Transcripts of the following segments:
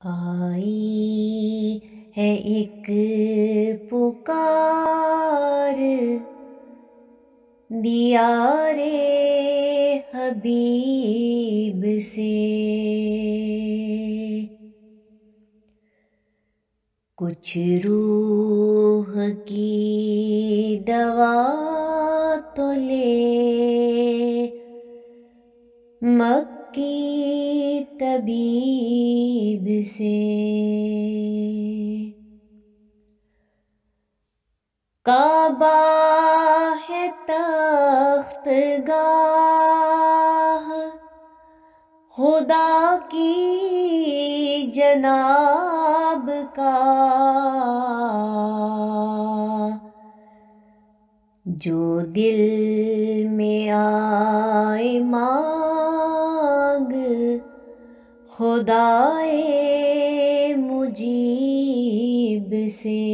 آئی ہے ایک پکار دیار حبیب سے، کچھ روح کی دوا تو لے مکی طبیب سے، کعبہ ہے تخت گاہ خدا کی جناب کا، جو دل میں آئے مانگ خدائے مجیب سے،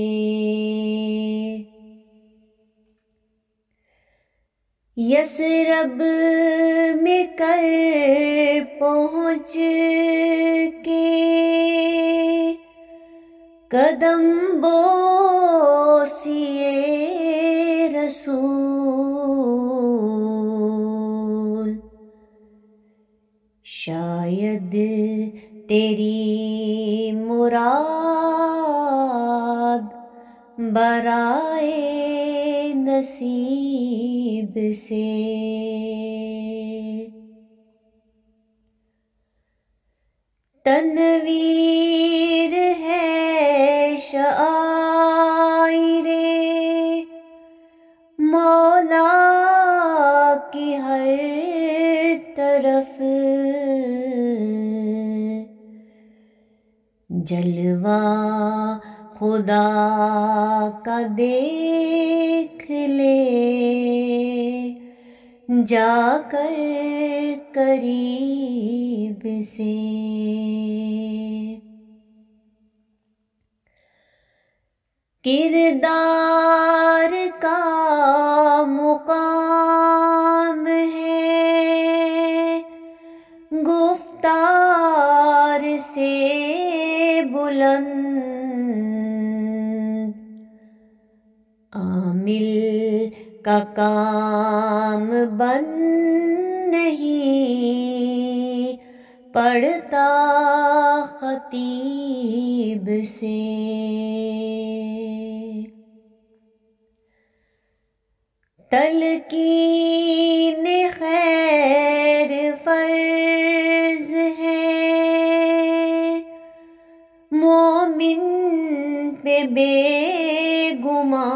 یثرب میں کر پہنچ کے قدم بوسیے رسول، شاید تیری مراد برائے نصیب سے، تنویر ہے شعائر مولا کی ہر طرف، جلوہ خدا کا دیکھ لے جا کر قریب سے، کردار کا مقام ہے گفتار سے بلند، عامل کا کام بن نہیں پڑتا خطیب سے، تلقین خیر فرض ہے مومن پہ بے گمان،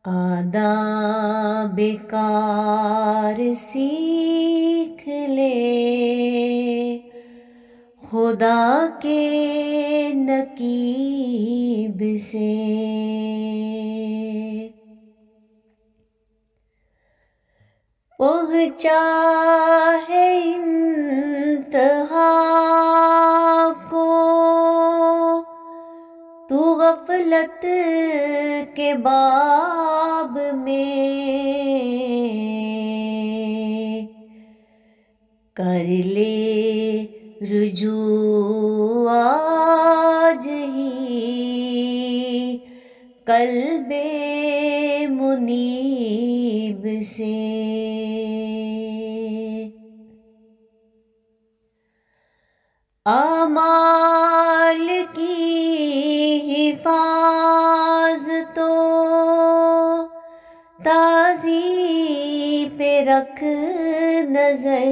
آداب کار سیکھ لے خدا کے نقیب سے، پہنچا ہے انتہا کو تو غفلت کے باب میں، کر لے رجوع آج ہی قلب منیب سے، اعمال کی حفاظ تو تازی پہ رکھ نظر،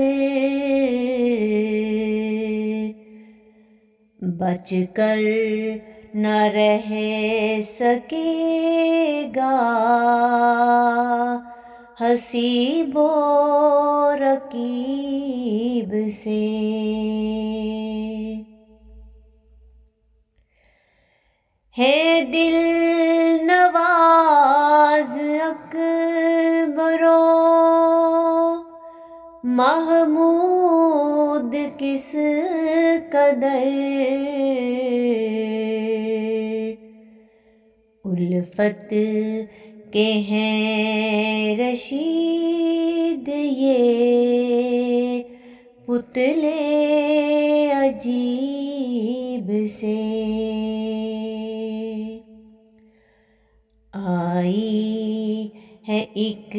بچ کر نہ رہ سکے گا حسیب و رقیب سے، ہے دل نواز اکبر و محمود کس قدر، الفت کے ہیں رشید یہ پتلے عجیب سے آئی ہے ایک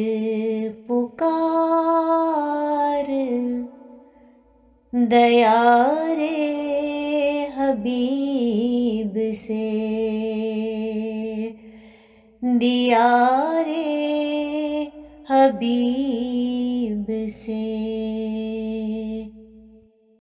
پکار دیار حبیب سے دیار حبیب سے